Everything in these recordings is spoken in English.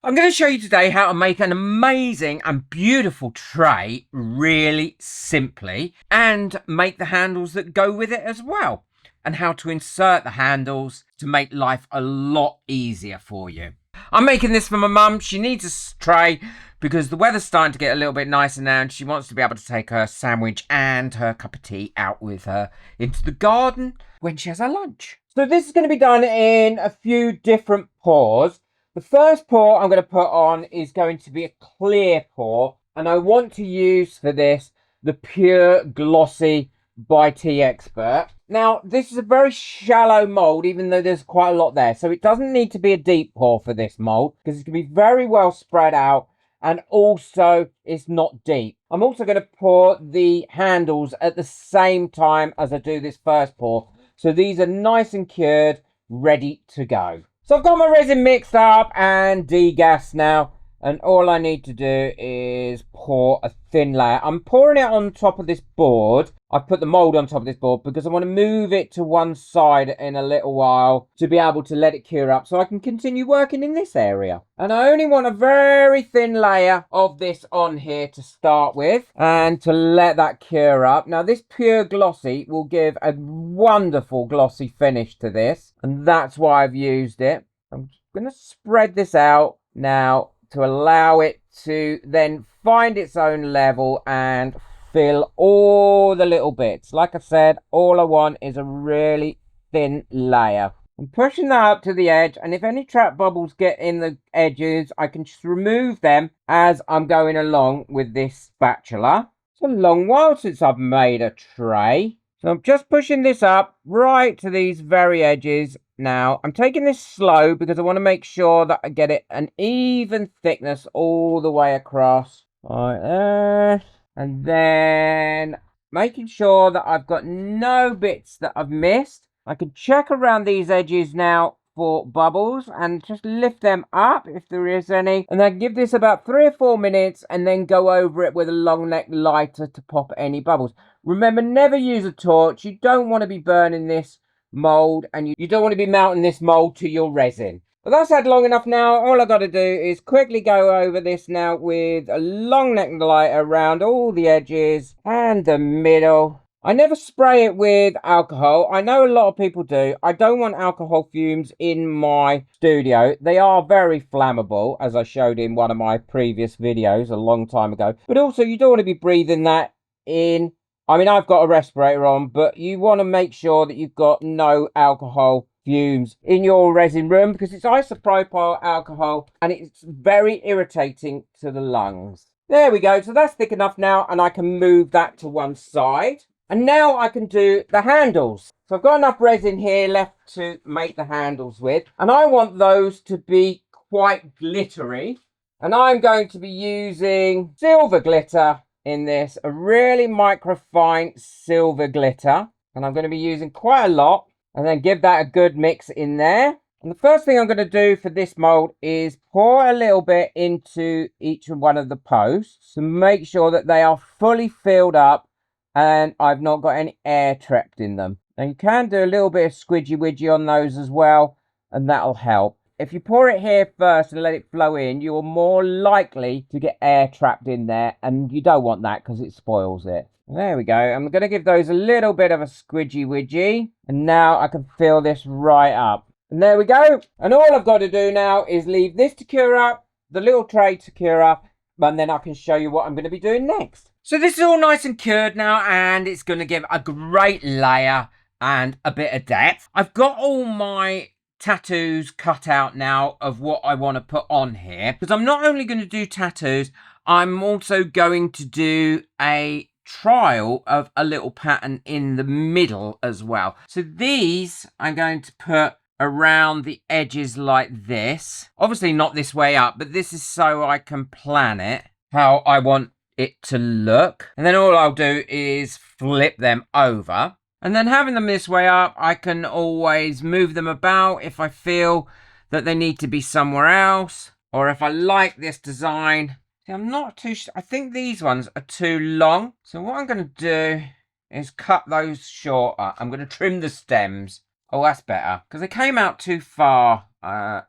I'm going to show you today how to make an amazing and beautiful tray really simply and make the handles that go with it as well, and how to insert the handles to make life a lot easier for you. I'm making this for my mum. She needs a tray because the weather's starting to get a little bit nicer now and she wants to be able to take her sandwich and her cup of tea out with her into the garden when she has her lunch. So this is going to be done in a few different pours. The first pour I'm going to put on is going to be a clear pour, and I want to use for this the Pure Glossy by Tea Expert. Now, this is a very shallow mould, even though there's quite a lot there, so it doesn't need to be a deep pour for this mould because it's going to be very well spread out, and also it's not deep. I'm also going to pour the handles at the same time as I do this first pour, so these are nice and cured, ready to go. So I've got my resin mixed up and degassed now, and all I need to do is pour a thin layer. I'm pouring it on top of this board. I've put the mould on top of this board because I want to move it to one side in a little while to be able to let it cure up so I can continue working in this area. And I only want a very thin layer of this on here to start with and to let that cure up. Now this Pure Glossy will give a wonderful glossy finish to this, and that's why I've used it. I'm going to spread this out now to allow it to then find its own level and fill all the little bits. Like I said, all I want is a really thin layer. I'm pushing that up to the edge, and if any trap bubbles get in the edges, I can just remove them as I'm going along with this spatula. It's a long while since I've made a tray, so I'm just pushing this up right to these very edges. Now, I'm taking this slow because I want to make sure that I get it an even thickness all the way across. Right there. And then making sure that I've got no bits that I've missed. I can check around these edges now for bubbles and just lift them up if there is any. And then give this about 3 or 4 minutes and then go over it with a long neck lighter to pop any bubbles. Remember, never use a torch. You don't want to be burning this mold, and you don't want to be mounting this mold to your resin. But that's had long enough now. All I got to do is quickly go over this now with a long neck lighter around all the edges and the middle. I never spray it with alcohol. I know a lot of people do. I don't want alcohol fumes in my studio. They are very flammable, as I showed in one of my previous videos a long time ago. But also, you don't want to be breathing that in. I mean, I've got a respirator on, but you want to make sure that you've got no alcohol fumes in your resin room because it's isopropyl alcohol and it's very irritating to the lungs. There we go. So that's thick enough now, and I can move that to one side. And now I can do the handles. So I've got enough resin here left to make the handles with, and I want those to be quite glittery. And I'm going to be using silver glitter in this, a really microfine silver glitter, and I'm going to be using quite a lot, and then give that a good mix in there. And the first thing I'm going to do for this mold is pour a little bit into each one of the posts to make sure that they are fully filled up and I've not got any air trapped in them. Now you can do a little bit of squidgy widgy on those as well, and that'll help. If you pour it here first and let it flow in, you're more likely to get air trapped in there, and you don't want that because it spoils it. There we go. I'm going to give those a little bit of a squidgy widgy, and now I can fill this right up. And there we go. And all I've got to do now is leave this to cure up, the little tray to cure up, and then I can show you what I'm going to be doing next. So this is all nice and cured now, and it's going to give a great layer and a bit of depth. I've got all my tattoos cut out now of what I want to put on here, because I'm not only going to do tattoos, I'm also going to do a trial of a little pattern in the middle as well. So these I'm going to put around the edges like this, obviously not this way up, but this is so I can plan it how I want it to look, and then all I'll do is flip them over. And then having them this way up, I can always move them about if I feel that they need to be somewhere else, or if I like this design. See, I'm not too I think these ones are too long. So what I'm going to do is cut those shorter. I'm going to trim the stems. Oh, that's better, because they came out too far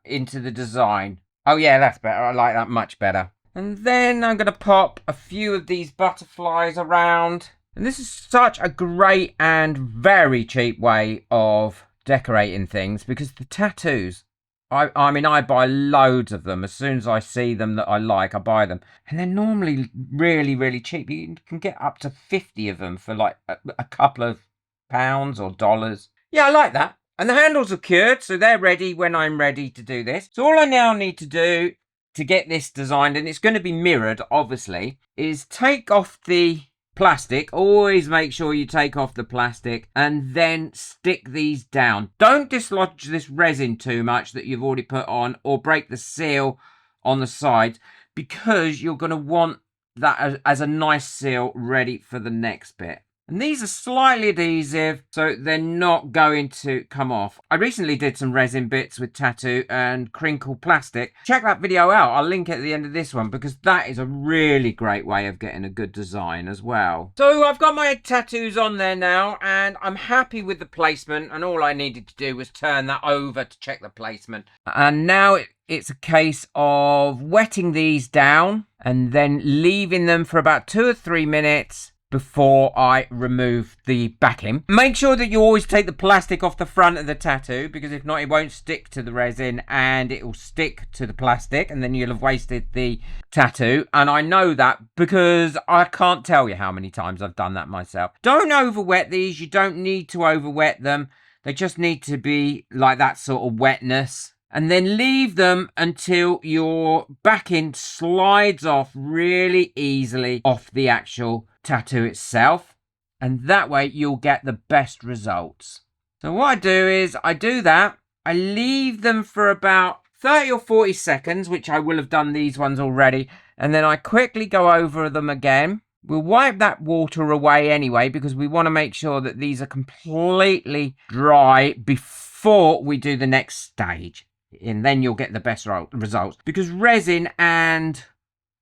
into the design. Oh yeah, that's better. I like that much better. And then I'm going to pop a few of these butterflies around. And this is such a great and very cheap way of decorating things, because the tattoos, I mean, I buy loads of them. As soon as I see them that I like, I buy them. And they're normally really, really cheap. You can get up to 50 of them for like a couple of pounds or dollars. Yeah, I like that. And the handles are cured, so they're ready when I'm ready to do this. So all I now need to do to get this designed, and it's going to be mirrored, obviously, is take off the plastic. Always make sure you take off the plastic and then stick these down. Don't dislodge this resin too much that you've already put on, or break the seal on the sides, because you're going to want that as a nice seal ready for the next bit. And these are slightly adhesive, so they're not going to come off. I recently did some resin bits with tattoo and crinkle plastic. Check that video out. I'll link it at the end of this one, because that is a really great way of getting a good design as well. So I've got my tattoos on there now, and I'm happy with the placement, and all I needed to do was turn that over to check the placement. And now it's a case of wetting these down and then leaving them for about 2 or 3 minutes before I remove the backing. Make sure that you always take the plastic off the front of the tattoo, because if not, it won't stick to the resin and it will stick to the plastic, and then you'll have wasted the tattoo. And I know that because I can't tell you how many times I've done that myself. Don't over wet these. You don't need to over wet them. They just need to be like that sort of wetness. And then leave them until your backing slides off really easily off the actual tattoo itself. And that way you'll get the best results. So what I do is I do that. I leave them for about 30 or 40 seconds, which I will have done these ones already. And then I quickly go over them again. We'll wipe that water away anyway, because we want to make sure that these are completely dry before we do the next stage. And then you'll get the best results, because resin and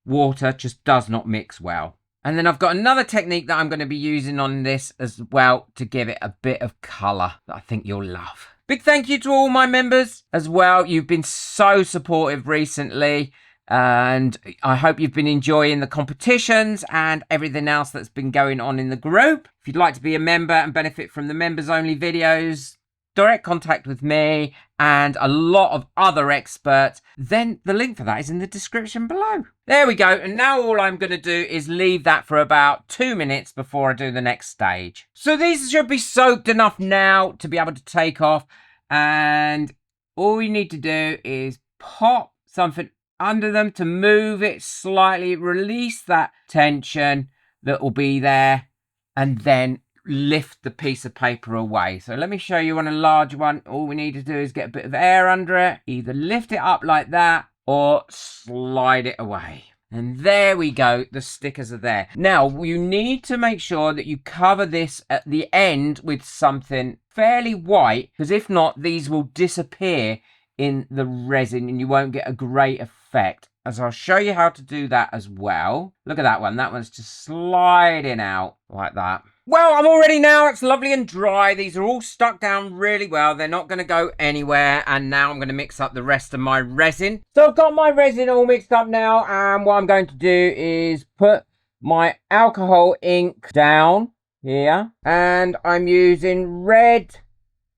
water just does not mix well. And then I've got another technique that I'm going to be using on this as well to give it a bit of colour that I think you'll love. Big thank you to all my members as well. You've been so supportive recently, and I hope you've been enjoying the competitions and everything else that's been going on in the group. If you'd like to be a member and benefit from the members only videos, direct contact with me and a lot of other experts, then the link for that is in the description below. There we go. And now all I'm going to do is leave that for about 2 minutes before I do the next stage. So these should be soaked enough now to be able to take off. And all we need to do is pop something under them to move it slightly, release that tension that will be there, and then lift the piece of paper away. So let me show you on a large one. All we need to do is get a bit of air under it, either lift it up like that or slide it away. And there we go, the stickers are there. Now you need to make sure that you cover this at the end with something fairly white, because if not, these will disappear in the resin and you won't get a great effect. As I'll show you how to do that as well. Look at that one. That one's just sliding out like that. Well, I'm all ready now. It's lovely and dry. These are all stuck down really well. They're not going to go anywhere. And now I'm going to mix up the rest of my resin. So I've got my resin all mixed up now. And what I'm going to do is put my alcohol ink down here. And I'm using red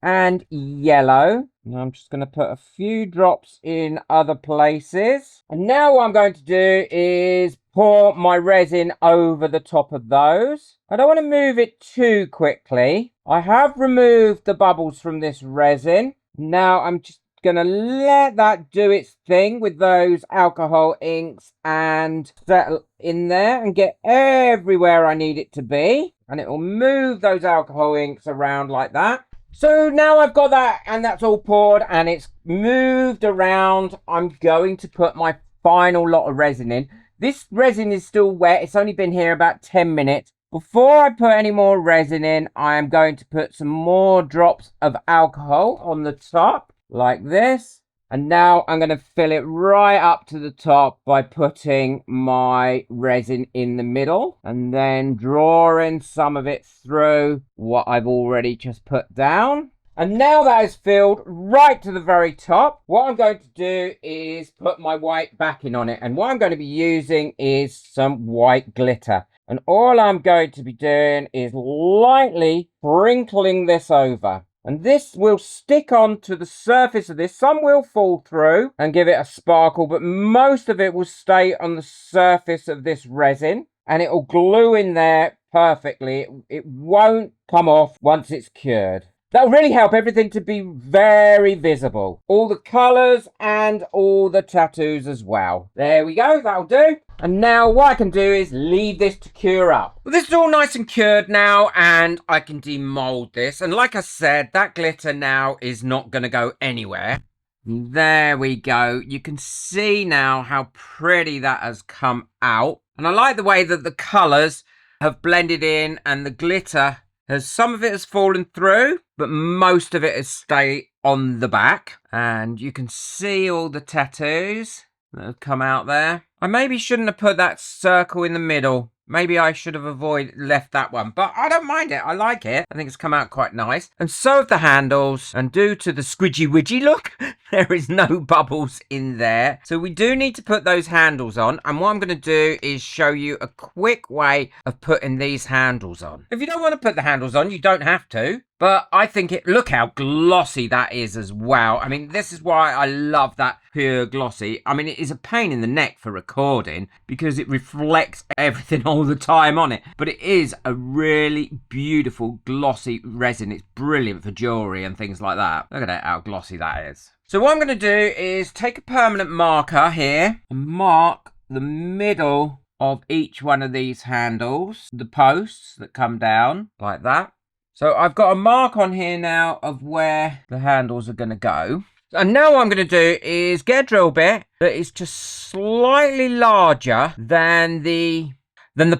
and yellow. And I'm just going to put a few drops in other places. And now what I'm going to do is pour my resin over the top of those. I don't want to move it too quickly. I have removed the bubbles from this resin. Now I'm just going to let that do its thing with those alcohol inks and settle in there and get everywhere I need it to be. And it will move those alcohol inks around like that. So now I've got that and that's all poured and it's moved around. I'm going to put my final lot of resin in. This resin is still wet. It's only been here about 10 minutes. Before I put any more resin in, I am going to put some more drops of alcohol on the top like this. And now I'm going to fill it right up to the top by putting my resin in the middle and then drawing some of it through what I've already just put down. And now that is filled right to the very top, what I'm going to do is put my white backing on it. And what I'm going to be using is some white glitter. And all I'm going to be doing is lightly sprinkling this over. And this will stick onto the surface of this. Some will fall through and give it a sparkle, but most of it will stay on the surface of this resin. And it will glue in there perfectly. It won't come off once it's cured. That'll really help everything to be very visible. All the colours and all the tattoos as well. There we go, that'll do. And now what I can do is leave this to cure up. Well, this is all nice and cured now, and I can demold this. And like I said, that glitter now is not going to go anywhere. There we go. You can see now how pretty that has come out. And I like the way that the colours have blended in, and the glitter some of it has fallen through, but most of it has stayed on the back. And you can see all the tattoos that have come out there. I maybe shouldn't have put that circle in the middle. Maybe I should have left that one, but I don't mind it. I like it. I think it's come out quite nice. And so have the handles. And due to the squidgy widgy look, there is no bubbles in there. So we do need to put those handles on. And what I'm going to do is show you a quick way of putting these handles on. If you don't want to put the handles on, you don't have to. But I think look how glossy that is as well. I mean, this is why I love that pure glossy. I mean, it is a pain in the neck for recording because it reflects everything all the time on it. But it is a really beautiful glossy resin. It's brilliant for jewellery and things like that. Look at how glossy that is. So what I'm going to do is take a permanent marker here and mark the middle of each one of these handles, the posts that come down like that. So I've got a mark on here now of where the handles are going to go. And now what I'm going to do is get a drill bit that is just slightly larger than the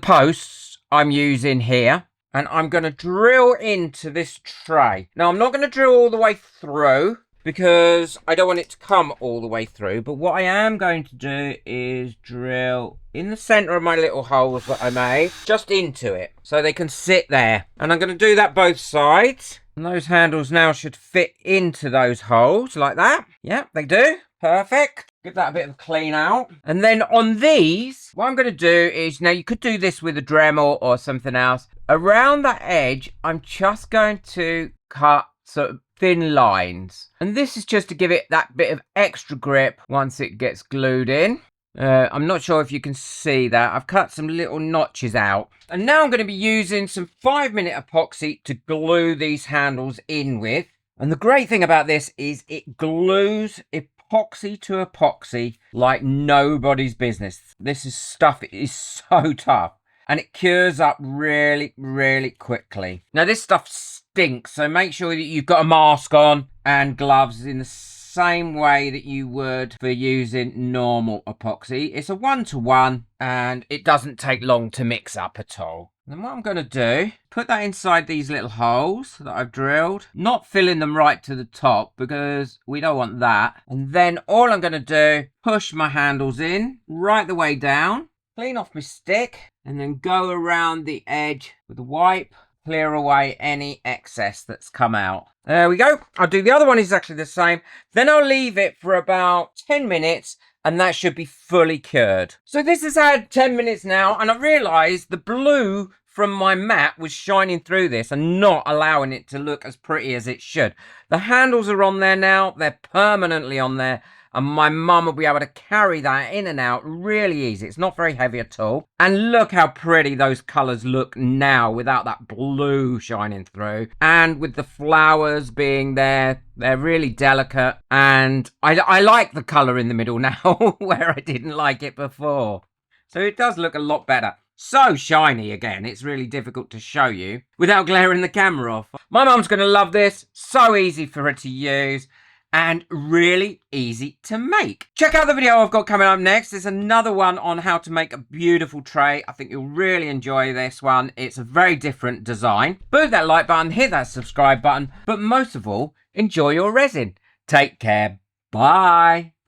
posts I'm using here. And I'm going to drill into this tray. Now I'm not going to drill all the way through because I don't want it to come all the way through. But what I am going to do is drill in the centre of my little holes that I made, just into it, so they can sit there. And I'm going to do that both sides. And those handles now should fit into those holes like that. Yeah, they do. Perfect. Give that a bit of a clean out. And then on these, what I'm going to do is, now you could do this with a Dremel or something else. Around that edge, I'm just going to cut sort of thin lines. And this is just to give it that bit of extra grip once it gets glued in. I'm not sure if you can see that. I've cut some little notches out. And now I'm going to be using some 5-minute epoxy to glue these handles in with. And the great thing about this is it glues epoxy to epoxy like nobody's business. This stuff is so tough. And it cures up really, really quickly. Now this stuff stinks, so make sure that you've got a mask on and gloves in the same way that you would for using normal epoxy. It's a 1-to-1 and it doesn't take long to mix up at all. Then what I'm going to do, put that inside these little holes that I've drilled, not filling them right to the top because we don't want that. And then all I'm going to do, push my handles in right the way down, clean off my stick, and then go around the edge with a wipe, clear away any excess that's come out. There we go. I'll do the other one exactly the same. Then I'll leave it for about 10 minutes and that should be fully cured. So this has had 10 minutes now and I realised the blue from my mat was shining through this and not allowing it to look as pretty as it should. The handles are on there now. They're permanently on there. And my mum will be able to carry that in and out really easy. It's not very heavy at all. And look how pretty those colours look now without that blue shining through. And with the flowers being there, they're really delicate. And I like the colour in the middle now where I didn't like it before. So it does look a lot better. So shiny again, it's really difficult to show you without glaring the camera off. My mum's going to love this. So easy for her to use. And really easy to make. Check out the video I've got coming up next. There's another one on how to make a beautiful tray. I think you'll really enjoy this one. It's a very different design. Boot that like button, hit that subscribe button, but most of all, enjoy your resin. Take care. Bye.